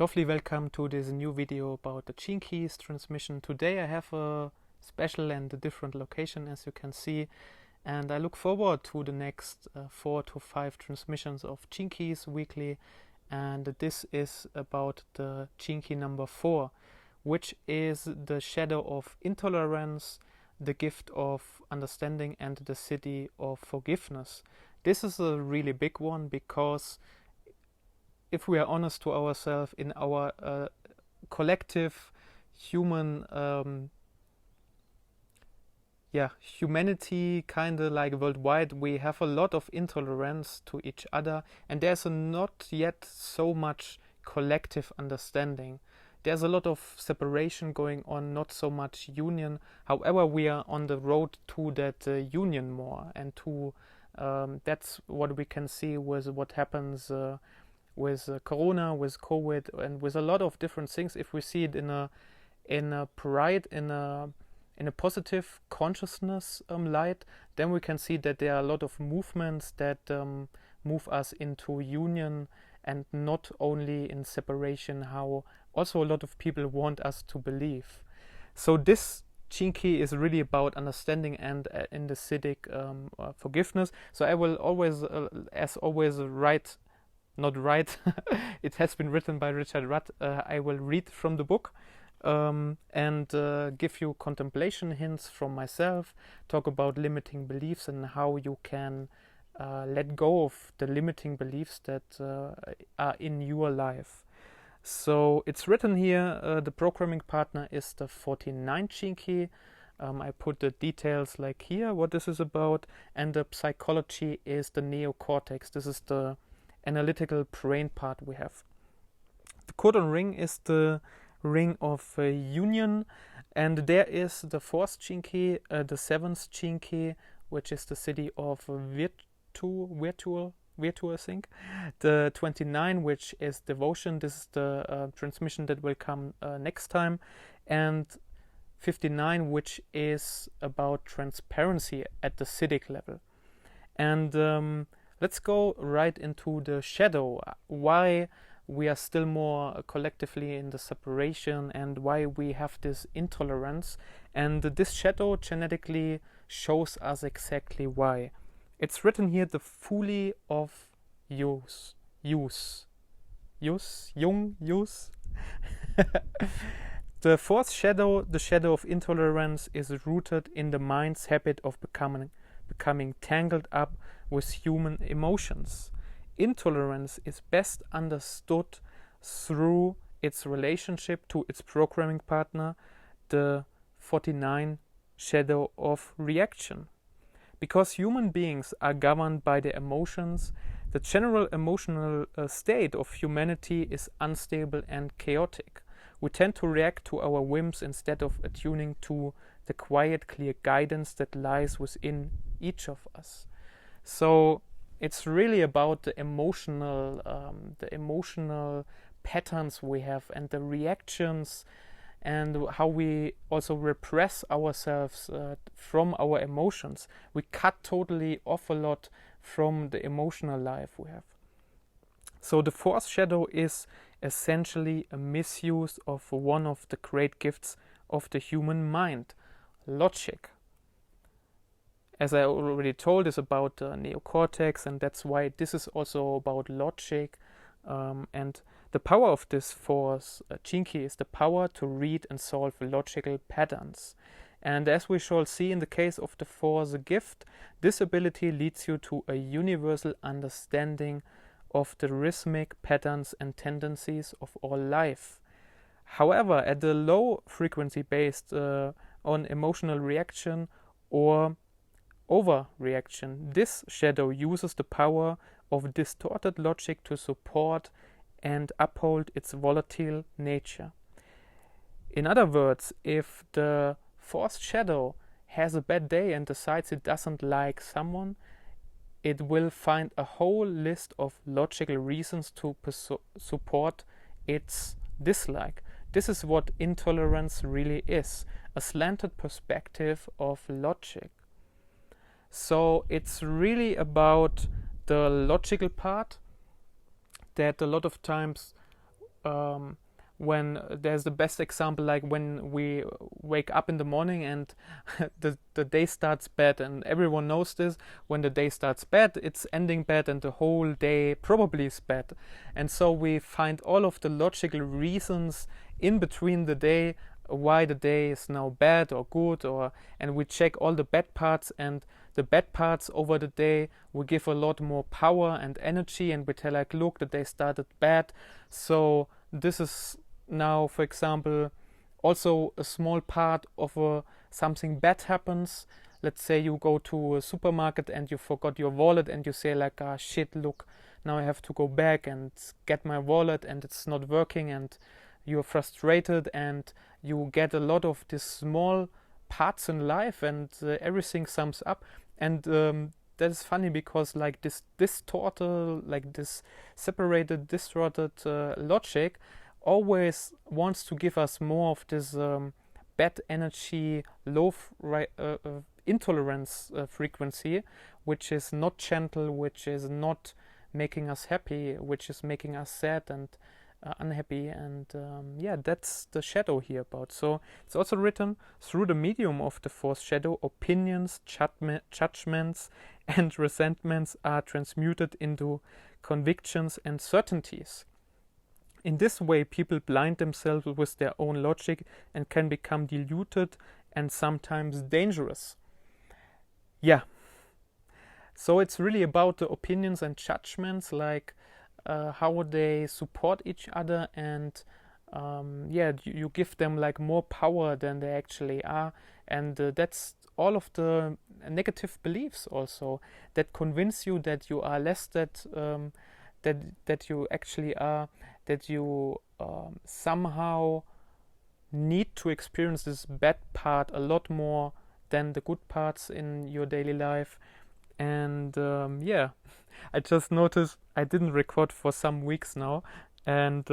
Lovely welcome to this new video about the Gene Keys transmission. Today I have a special and a different location, as you can see, and I look forward to the next 4 to 5 transmissions of Gene Keys weekly, and this is about the Gene Key number 4, which is the shadow of intolerance, the gift of understanding, and the Siddhi of forgiveness. This is a really big one because if we are honest to ourselves, in our collective human humanity, kind of like worldwide, we have a lot of intolerance to each other, and there's not yet so much collective understanding. There's a lot of separation going on, not so much union. However, we are on the road to that union more, and to that's what we can see with what happens with Corona, with COVID, and with a lot of different things. If we see it in a pride, in a positive consciousness light, then we can see that there are a lot of movements that move us into union and not only in separation, how also a lot of people want us to believe. So this Gene Key is really about understanding and in the Siddhic forgiveness. So I will always, as always, not write, it has been written by Richard Rudd. I will read from the book and give you contemplation hints from myself, talk about limiting beliefs and how you can let go of the limiting beliefs that are in your life. So it's written here, the programming partner is the 49 Gene Key. I put the details like here, what this is about, and the psychology is the neocortex. This is the analytical brain part we have. The codon ring is the ring of union, and there is the 4th Gene Key, the 7th Gene Key, which is the Siddhi of virtual, I think. The 29, which is devotion. This is the transmission that will come next time, and 59, which is about transparency at the Siddhic level. And let's go right into the shadow, why we are still more collectively in the separation and why we have this intolerance. And this shadow genetically shows us exactly why. It's written here, the folly of use. The 4th shadow, the shadow of intolerance, is rooted in the mind's habit of becoming tangled up with human emotions. Intolerance is best understood through its relationship to its programming partner, the 49 shadow of reaction. Because human beings are governed by their emotions, the general emotional state of humanity is unstable and chaotic. We tend to react to our whims instead of attuning to the quiet, clear guidance that lies within each of us. So it's really about the emotional patterns we have and the reactions, and how we also repress ourselves from our emotions. We cut totally off a lot from the emotional life we have. So the 4th shadow is essentially a misuse of one of the great gifts of the human mind, logic. As I already told, is about the neocortex, and that's why this is also about logic. And the power of this 4th Gene Key is the power to read and solve logical patterns. And as we shall see in the case of the 4th gift, this ability leads you to a universal understanding of the rhythmic patterns and tendencies of all life. However, at the low frequency based on emotional reaction or overreaction, this shadow uses the power of distorted logic to support and uphold its volatile nature. In other words, if the 4th shadow has a bad day and decides it doesn't like someone, it will find a whole list of logical reasons to support its dislike. This is what intolerance really is, a slanted perspective of logic. So it's really about the logical part that a lot of times when there's the best example, like when we wake up in the morning and the day starts bad, and everyone knows this. When the day starts bad, it's ending bad, and the whole day probably is bad. And so we find all of the logical reasons in between the day why the day is now bad or good, and we check all the bad parts, and the bad parts over the day we give a lot more power and energy, and we tell like, look, the day started bad, so this is now, for example, also a small part of something bad happens. Let's say you go to a supermarket and you forgot your wallet, and you say like, ah, shit, look, now I have to go back and get my wallet, and it's not working, and you're frustrated, and you get a lot of these small parts in life, and everything sums up. And that is funny, because like this distorted, like this separated, distorted logic always wants to give us more of this bad energy, low intolerance frequency, which is not gentle, which is not making us happy, which is making us sad and unhappy. And that's the shadow here about. So it's also written, through the medium of the fourth shadow, opinions, judgments and resentments are transmuted into convictions and certainties. In this way, people blind themselves with their own logic and can become deluded and sometimes dangerous. Yeah. So it's really about the opinions and judgments, like how they support each other, and you give them like more power than they actually are. And that's all of the negative beliefs also that convince you that you are less that you actually are, that you somehow need to experience this bad part a lot more than the good parts in your daily life. And I just noticed I didn't record for some weeks now, and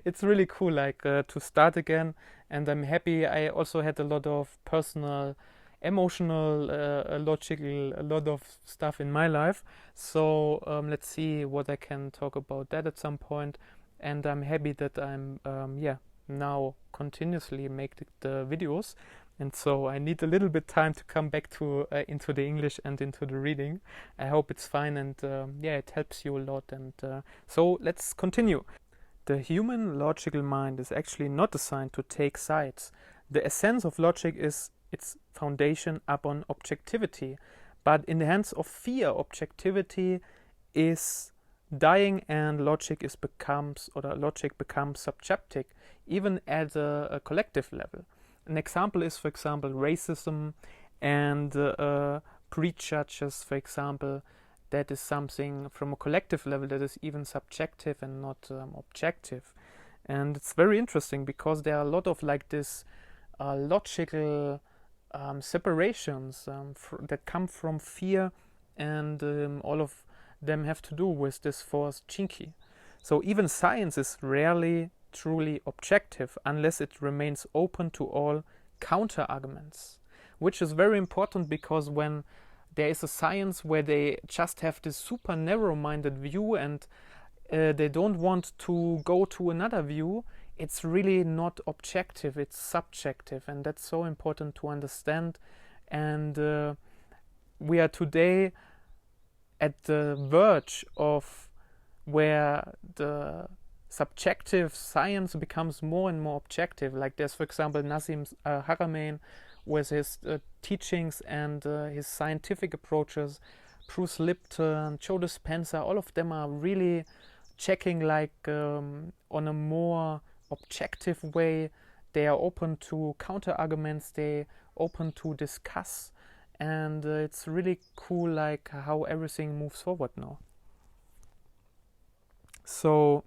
it's really cool, like to start again. And I'm happy. I also had a lot of personal, emotional, logical, a lot of stuff in my life. So let's see what I can talk about that at some point. And I'm happy that I'm now continuously make the videos. And so I need a little bit time to come back to into the English and into the reading. I hope it's fine, and it helps you a lot. And so let's continue. The human logical mind is actually not designed to take sides. The essence of logic is its foundation upon objectivity. But in the hands of fear, objectivity is dying, and logic becomes subjective, even at a collective level. An example is, for example, racism and prejudices, for example. That is something from a collective level that is even subjective and not objective. And it's very interesting, because there are a lot of like this logical separations that come from fear, and all of them have to do with this force Chinky. So even science is rarely truly objective unless it remains open to all counter arguments, which is very important, because when there is a science where they just have this super narrow-minded view, and they don't want to go to another view, it's really not objective, it's subjective. And that's so important to understand. And we are today at the verge of where the subjective science becomes more and more objective. Like there's, for example, Nassim Haramein with his teachings and his scientific approaches, Bruce Lipton, Joe Dispenza, all of them are really checking like on a more objective way. They are open to counter arguments, they open to discuss, and it's really cool like how everything moves forward now. So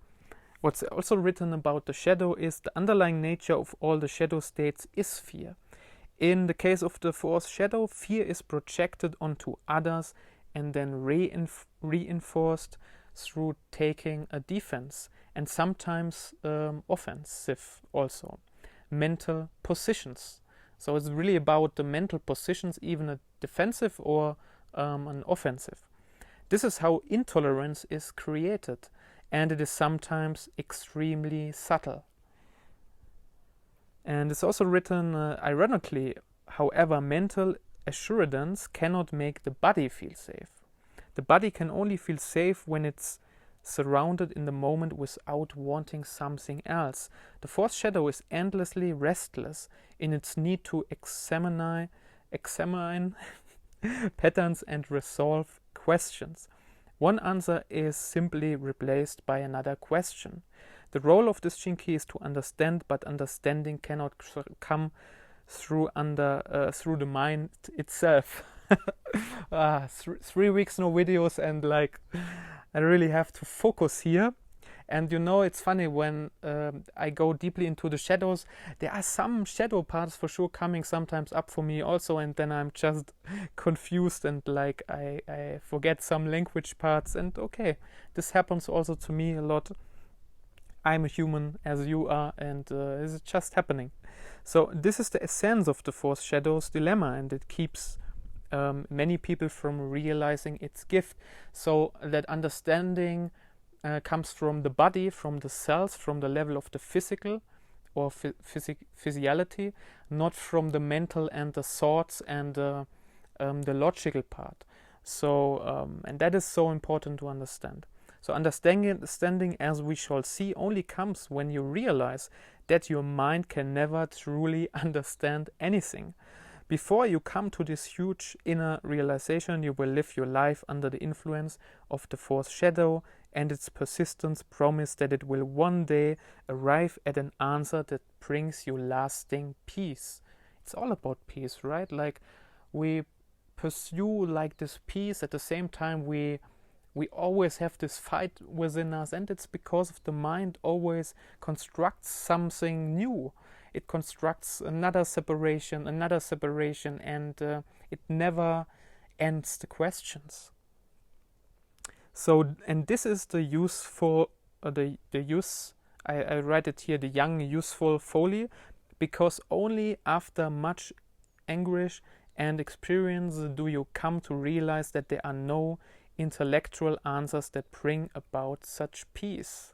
what's also written about the shadow is the underlying nature of all the shadow states is fear. In the case of the fourth shadow, fear is projected onto others and then reinforced through taking a defense, and sometimes offensive also. Mental positions. So it's really about the mental positions, even a defensive or an offensive. This is how intolerance is created. and it is sometimes extremely subtle. And it's also written, ironically, however, mental assurance cannot make the body feel safe. The body can only feel safe when it's surrounded in the moment without wanting something else. The fourth shadow is endlessly restless in its need to examine patterns and resolve questions. One answer is simply replaced by another question. The role of this gene key is to understand, but understanding cannot come through the mind itself. 3 weeks no videos, and like I really have to focus here. And it's funny when I go deeply into the shadows, there are some shadow parts for sure coming sometimes up for me also, and then I'm just confused and like I forget some language parts, and okay, this happens also to me a lot. I'm a human as you are, and it's just happening. So this is the essence of the fourth shadow's dilemma, and it keeps many people from realizing its gift. So that understanding comes from the body, from the cells, from the level of the physical or physiology, not from the mental and the thoughts and the logical part. So and that is so important to understand. So understanding, as we shall see, only comes when you realize that your mind can never truly understand anything. Before you come to this huge inner realization, you will live your life under the influence of the fourth shadow and its persistence promise that it will one day arrive at an answer that brings you lasting peace. It's all about peace, right? Like we pursue like this peace, at the same time we always have this fight within us, and it's because of the mind always constructs something new. It constructs another separation, and it never ends the questions. So, and this is the useful, the use, I write it here, the young useful folly, because only after much anguish and experience do you come to realize that there are no intellectual answers that bring about such peace.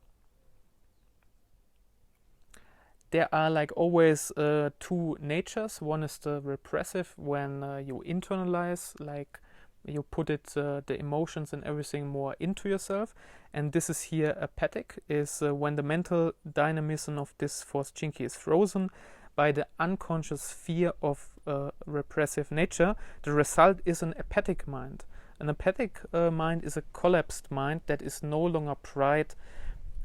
There are like always two natures. One is the repressive, when you internalize, like you put the emotions and everything more into yourself. And this is here apathic, is when the mental dynamism of this fourth gene key is frozen by the unconscious fear of repressive nature. The result is an apathic mind. An apathic mind is a collapsed mind that is no longer bright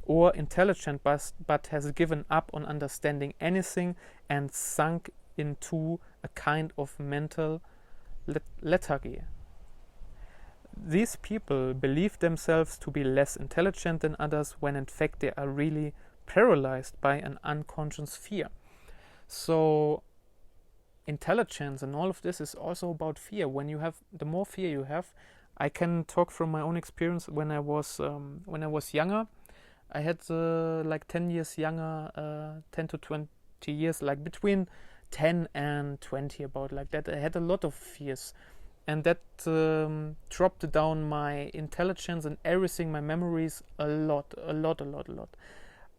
or intelligent, but has given up on understanding anything and sunk into a kind of mental lethargy. These people believe themselves to be less intelligent than others, when in fact they are really paralyzed by an unconscious fear. So intelligence and all of this is also about fear. When you have, the more fear you have, I can talk from my own experience. When I was younger, I had like 10 years younger, 10 to 20 years, like between 10 and 20, about like that. I had a lot of fears, and that dropped down my intelligence and everything, my memories, a lot.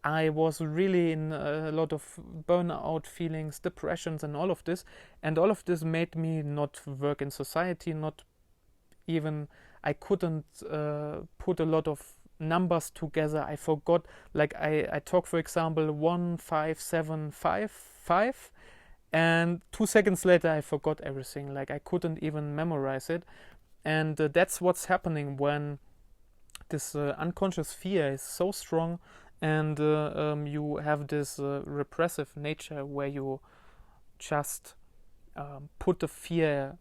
I was really in a lot of burnout feelings, depressions, and all of this. And all of this made me not work in society, not even, I couldn't put a lot of numbers together. I forgot, like I talk, for example, 15755, and 2 seconds later I forgot everything. Like I couldn't even memorize it. And that's what's happening when this unconscious fear is so strong, and you have this repressive nature where you just put the fear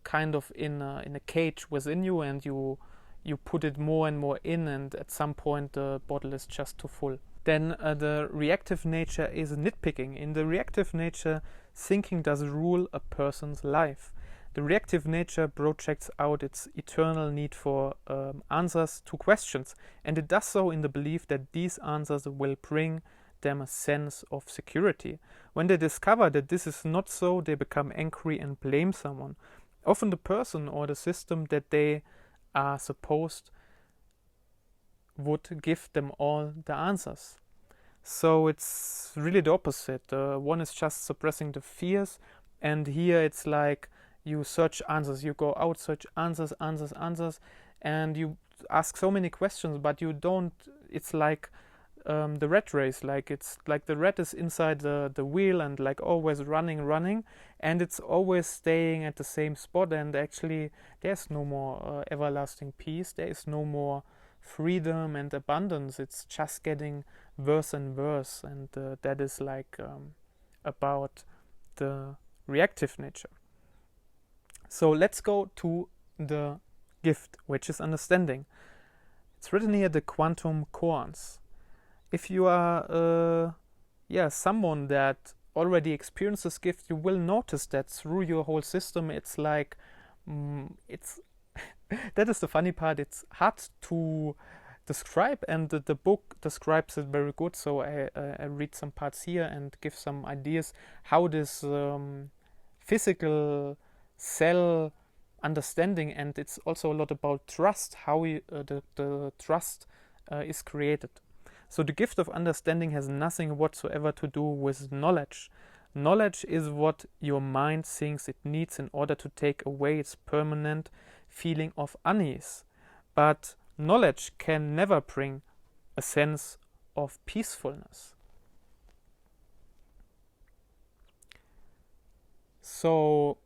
kind of in a cage within you, and you put it more and more in, and at some point the bottle is just too full. Then the reactive nature is nitpicking. In the reactive nature, thinking does rule a person's life. The reactive nature projects out its eternal need for answers to questions, and it does so in the belief that these answers will bring them a sense of security. When they discover that this is not so, they become angry and blame someone, often the person or the system that they are supposed would give them all the answers. So it's really the opposite. One is just suppressing the fears, and here it's like you search answers. You go out, search answers, and you ask so many questions, but you don't. It's like the rat race. Like it's like the rat is inside the wheel and like always running, and it's always staying at the same spot. And actually, there's no more everlasting peace. There is no more freedom and abundance. It's just getting worse and worse, and that is like about the reactive nature. So let's go to the gift, which is understanding. It's written here, the quantum koans. If you are someone that already experienced this gift, you will notice that through your whole system. It's like it's that is the funny part. It's hard to describe, and the book describes it very good. So I read some parts here and give some ideas how this physical cell understanding, and it's also a lot about trust, how the trust is created. So the gift of understanding has nothing whatsoever to do with knowledge. Knowledge is what your mind thinks it needs in order to take away its permanent feeling of unease. But knowledge can never bring a sense of peacefulness. So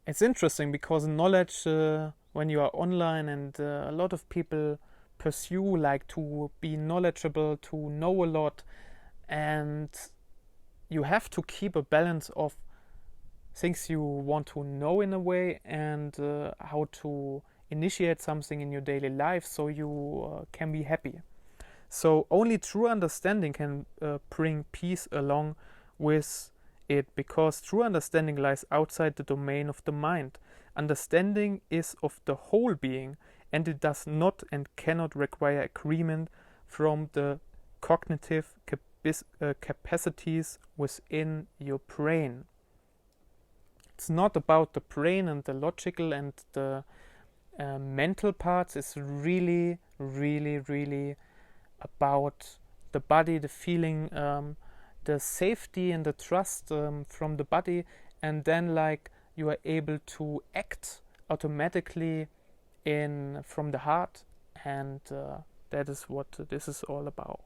it's interesting because knowledge, when you are online, and a lot of people pursue like to be knowledgeable, to know a lot, and you have to keep a balance of things you want to know in a way, and how to initiate something in your daily life so you can be happy. So only true understanding can bring peace along with it, because true understanding lies outside the domain of the mind. Understanding is of the whole being, and it does not and cannot require agreement from the cognitive capacities within your brain. It's not about the brain and the logical and the mental parts. It's really, really, really about the body, the feeling, the safety and the trust from the body, and then like you are able to act automatically from the heart, and that is what this is all about.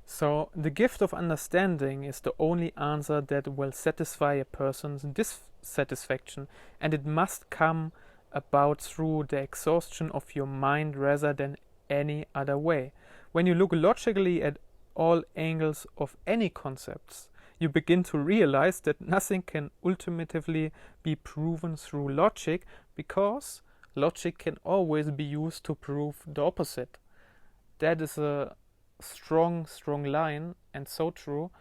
So the gift of understanding is the only answer that will satisfy a person's dissatisfaction, and it must come about through the exhaustion of your mind rather than any other way. When you look logically at all angles of any concepts, you begin to realize that nothing can ultimately be proven through logic, because logic can always be used to prove the opposite. That is a strong line, and so true,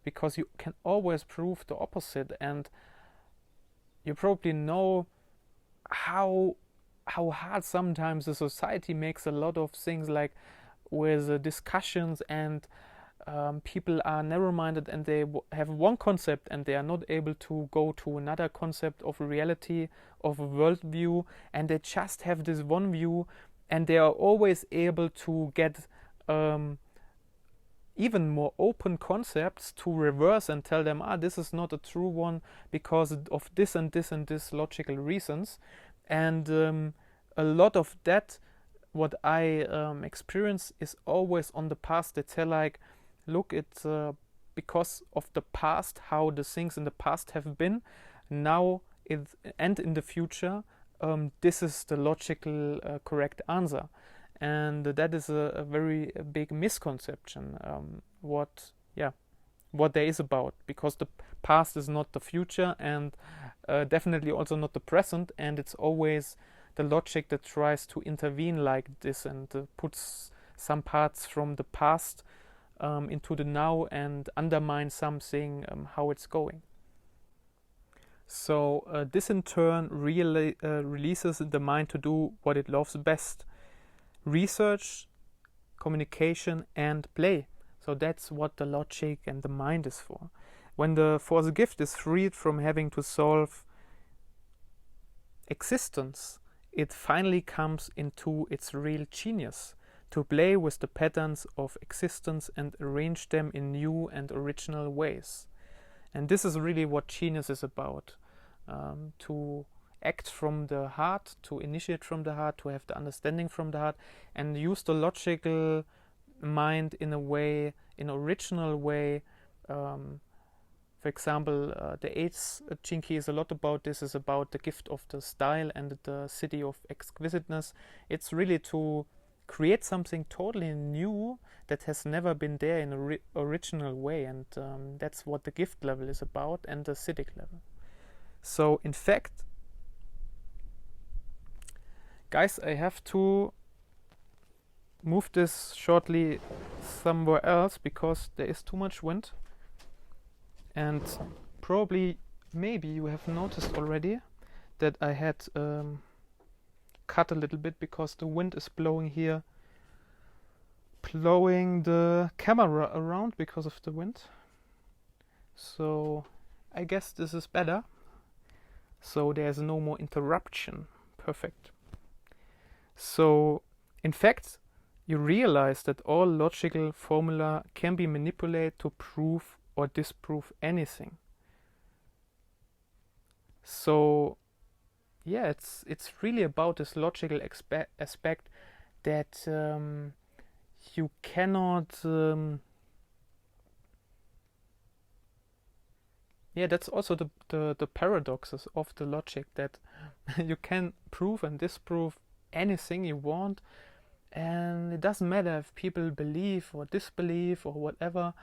because you can always prove the opposite. And you probably know how hard sometimes the society makes a lot of things, like with discussions, and people are narrow-minded, and they have one concept and they are not able to go to another concept of reality, of a worldview, and they just have this one view, and they are always able to get even more open concepts to reverse and tell them, this is not a true one because of this and this and this logical reasons. And a lot of that, what I experience, is always on the past. They tell like, look, it's because of the past, how the things in the past have been, now and in the future, this is the logical correct answer. And that is a very big misconception, what there is about, because the past is not the future, and definitely also not the present, and it's always the logic that tries to intervene like this and puts some parts from the past into the now and undermine something, how it's going. So this in turn really releases the mind to do what it loves best: research, communication, and play. So that's what the logic and the mind is for. When the force gift is freed from having to solve existence, it finally comes into its real genius. to play with the patterns of existence and arrange them in new and original ways. And this is really what genius is about, to act from the heart, to initiate from the heart, to have the understanding from the heart, and use the logical mind in a way, in an original way. For example, the 8th Gene Key is a lot about this, is about the gift of the style and the city of exquisiteness. It's really to create something totally new that has never been there in an original way, and that's what the gift level is about, and the Siddhic level. So in fact, guys, I have to move this shortly somewhere else because there is too much wind. And probably, maybe you have noticed already that I had cut a little bit because the wind is blowing here, blowing the camera around because of the wind. So I guess this is better. So there's no more interruption. Perfect. So in fact, you realize that all logical formula can be manipulated to prove or disprove anything. So yeah, it's really about this logical aspect that you cannot that's also the paradoxes of the logic, that you can prove and disprove anything you want, and it doesn't matter if people believe or disbelieve or whatever.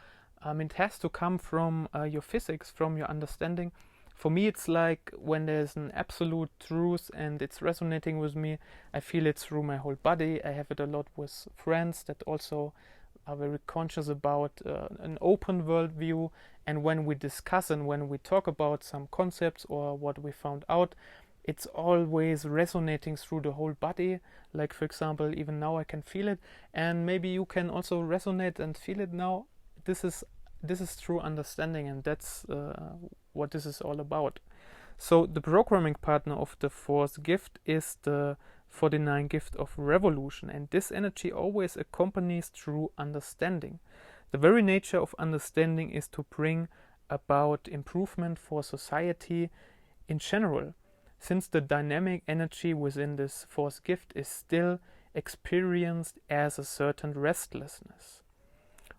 It has to come from your physics, from your understanding. For me, it's like when there's an absolute truth and it's resonating with me, I feel it through my whole body. I have it a lot with friends that also are very conscious about an open worldview. And when we discuss and when we talk about some concepts or what we found out, it's always resonating through the whole body. Like, for example, even now I can feel it, and maybe you can also resonate and feel it now. This is true understanding, and that's what this is all about. So the programming partner of the 4th gift is the 49 gift of revolution, and this energy always accompanies true understanding. The very nature of understanding is to bring about improvement for society in general, since the dynamic energy within this 4th gift is still experienced as a certain restlessness.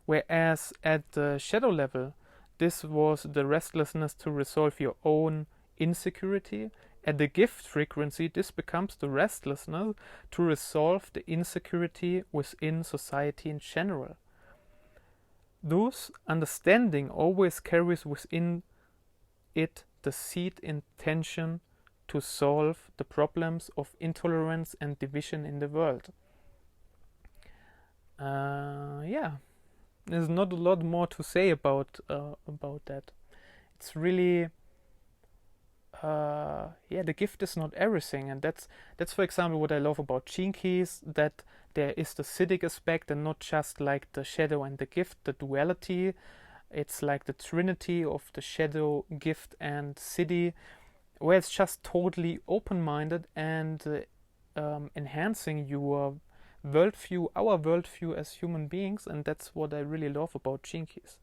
Whereas at the shadow level, this was the restlessness to resolve your own insecurity. At the gift frequency, this becomes the restlessness to resolve the insecurity within society in general. Thus, understanding always carries within it the seed intention to solve the problems of intolerance and division in the world. There's not a lot more to say about that. It's really, the gift is not everything, and that's for example what I love about Gene Keys, that there is the Siddhic aspect and not just like the shadow and the gift, the duality. It's like the trinity of the shadow, gift, and Siddhi, where it's just totally open-minded and enhancing your worldview, our worldview as human beings, and that's what I really love about Gene Keys.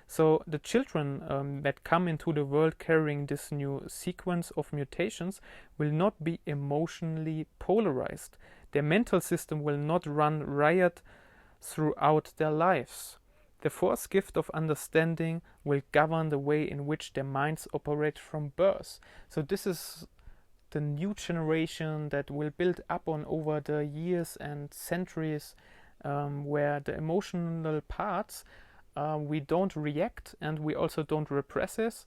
So the children that come into the world carrying this new sequence of mutations will not be emotionally polarized. Their mental system will not run riot throughout their lives. The 4th gift of understanding will govern the way in which their minds operate from birth. So this is the new generation that will build up on over the years and centuries, where the emotional parts, we don't react and we also don't repress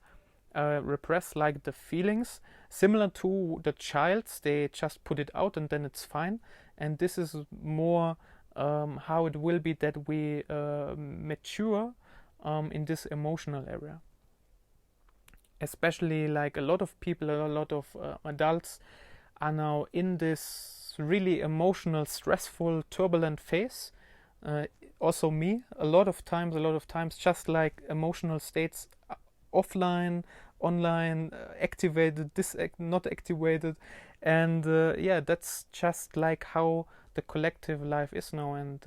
like the feelings. Similar to the child, they just put it out and then it's fine. And this is more how it will be that we mature in this emotional area. Especially like a lot of people, a lot of adults are now in this really emotional, stressful, turbulent phase. Also me, a lot of times, just like emotional states offline, online, activated, not activated, and that's just like how the collective life is now. And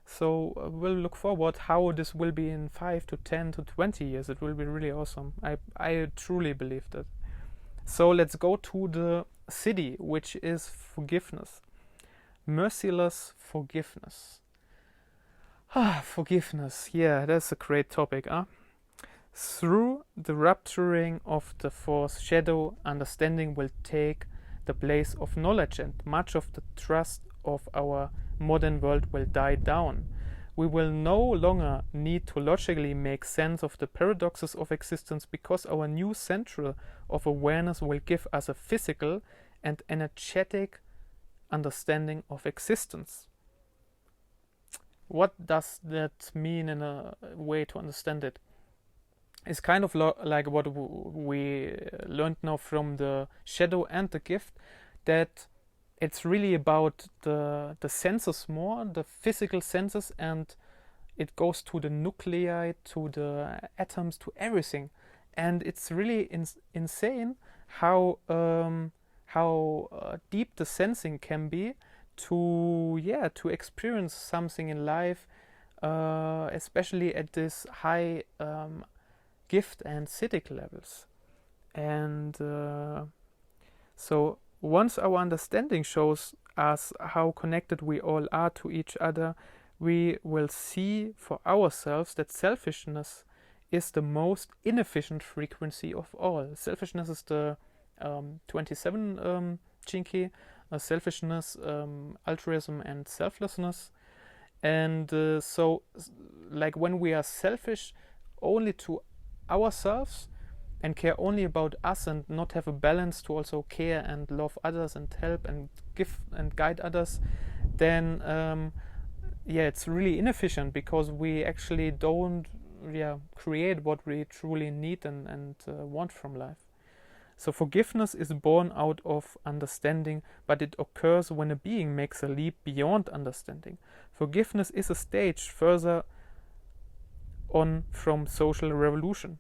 so we'll look forward how this will be in 5 to 10 to 20 years. It will be really awesome. I truly believe that. So let's go to the Siddhi, which is forgiveness. Merciless forgiveness. Forgiveness. Yeah, that's a great topic, huh? Through the rupturing of the fourth shadow, understanding will take the place of knowledge, and much of the trust of our modern world will die down. We will no longer need to logically make sense of the paradoxes of existence, because our new central of awareness will give us a physical and energetic understanding of existence. What does that mean in a way to understand it? It's kind of like what we learned now from the shadow and the gift, that it's really about the senses more, the physical senses, and it goes to the nuclei, to the atoms, to everything. And it's really insane how deep the sensing can be to experience something in life, especially at this high gift and Siddhic levels. And so once our understanding shows us how connected we all are to each other, we will see for ourselves that selfishness is the most inefficient frequency of all. Selfishness is the 27 Chinki, selfishness, altruism, and selflessness. And so, like, when we are selfish only to ourselves and care only about us, and not have a balance to also care and love others and help and give and guide others, then it's really inefficient, because we actually don't create what we truly need and want from life. So forgiveness is born out of understanding, but it occurs when a being makes a leap beyond understanding. Forgiveness is a stage further on from social revolution.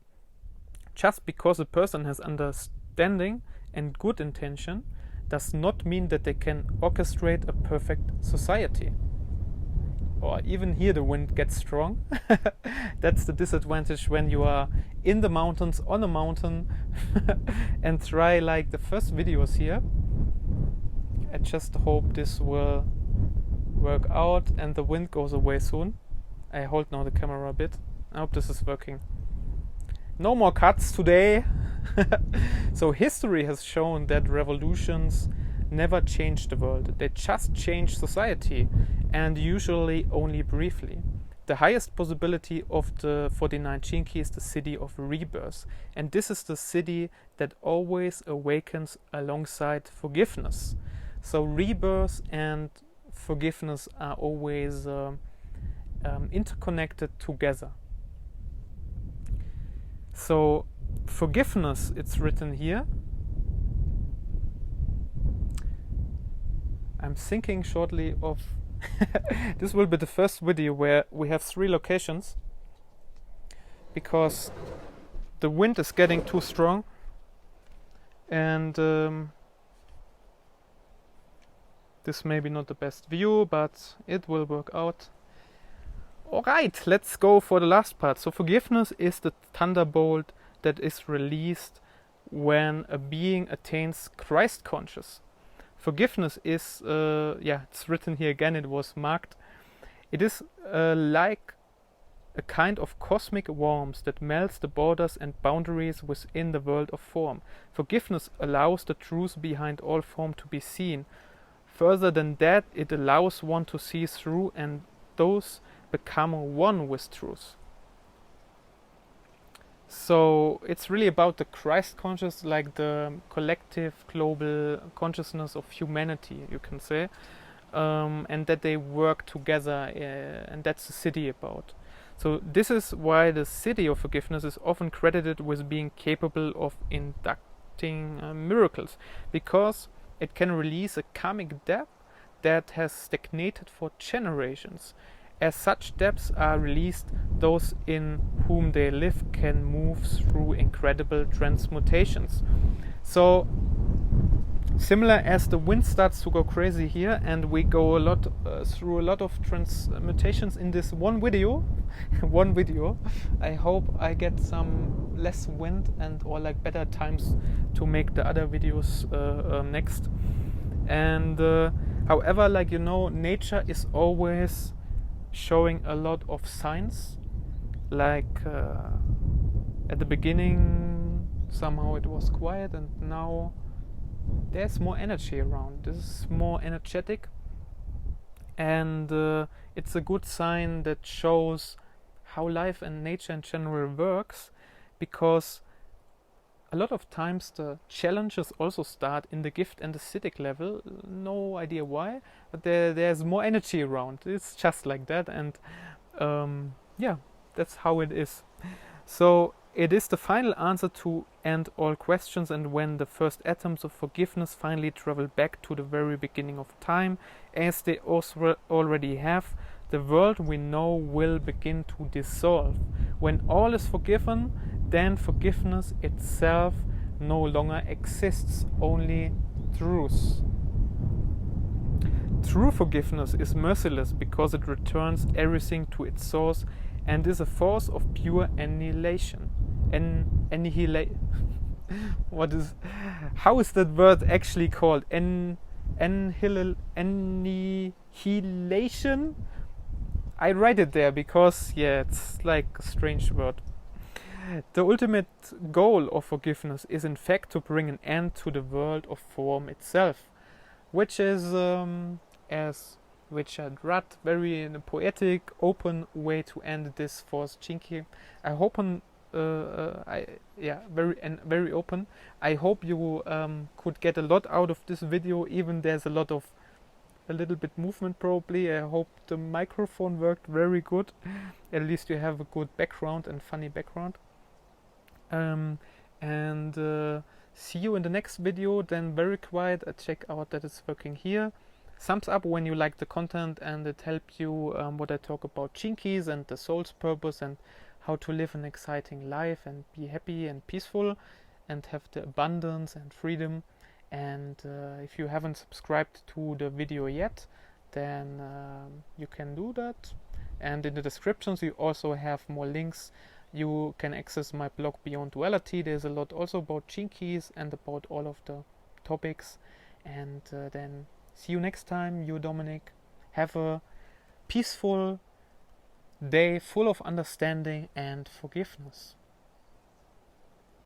Just because a person has understanding and good intention does not mean that they can orchestrate a perfect society. Or even here the wind gets strong. That's the disadvantage when you are in the mountains, on a mountain, and try like the first videos here. I just hope this will work out and the wind goes away soon. I hold now the camera a bit. I hope this is working. No more cuts today. So history has shown that revolutions never change the world. They just change society, and usually only briefly. The highest possibility of the 49 Chinki is the Siddhi of rebirth, and this is the Siddhi that always awakens alongside forgiveness. So rebirth and forgiveness are always interconnected together. So forgiveness, it's written here. I'm thinking shortly of this will be the first video where we have 3 locations, because the wind is getting too strong, and this may be not the best view, but it will work out. Alright, let's go for the last part. So forgiveness is the thunderbolt that is released when a being attains Christ conscious. Forgiveness is, it's written here again, it was marked. It is like a kind of cosmic warmth that melts the borders and boundaries within the world of form. Forgiveness allows the truth behind all form to be seen. Further than that, it allows one to see through, and those become one with truth. So it's really about the Christ conscious, like the collective global consciousness of humanity, you can say, and that they work together, and that's the Siddhi about. So this is why the Siddhi of forgiveness is often credited with being capable of inducting miracles, because it can release a karmic debt that has stagnated for generations. As such depths are released, those in whom they live can move through incredible transmutations. So similar as the wind starts to go crazy here, and we go a lot through a lot of transmutations in this one video. One video. I hope I get some less wind and or like better times to make the other videos next. And however, like, you know, nature is always showing a lot of signs. Like at the beginning somehow it was quiet, and now there's more energy around. This is more energetic, and it's a good sign that shows how life and nature in general works, because a lot of times the challenges also start in the gift and the Siddhic level. No idea why, but there's more energy around. It's just like that, and yeah, that's how it is. So it is the final answer to end all questions, and when the first atoms of forgiveness finally travel back to the very beginning of time, as they also already have, the world we know will begin to dissolve. When all is forgiven, then forgiveness itself no longer exists, only truth. True forgiveness is merciless because it returns everything to its source and is a force of pure annihilation. How is that word actually called? Annihilation? I write it there because, yeah, it's like a strange word. The ultimate goal of forgiveness is in fact to bring an end to the world of form itself, which is, as Richard Rudd, very in a poetic, open way to end this for Chinky. I hope very open. I hope you could get a lot out of this video. Even there's a little bit movement probably. I hope the microphone worked very good. At least you have a good background and funny background. See you in the next video. Then very quiet. Check out that it's working here. Thumbs up when you like the content and it helps you what I talk about Chinkies and the soul's purpose and how to live an exciting life and be happy and peaceful and have the abundance and freedom. And if you haven't subscribed to the video yet, then you can do that. And in the descriptions you also have more links. You can access my blog Beyonduality. There's a lot also about Chinkies and about all of the topics. And then see you next time. You, Dominic. Have a peaceful day full of understanding and forgiveness.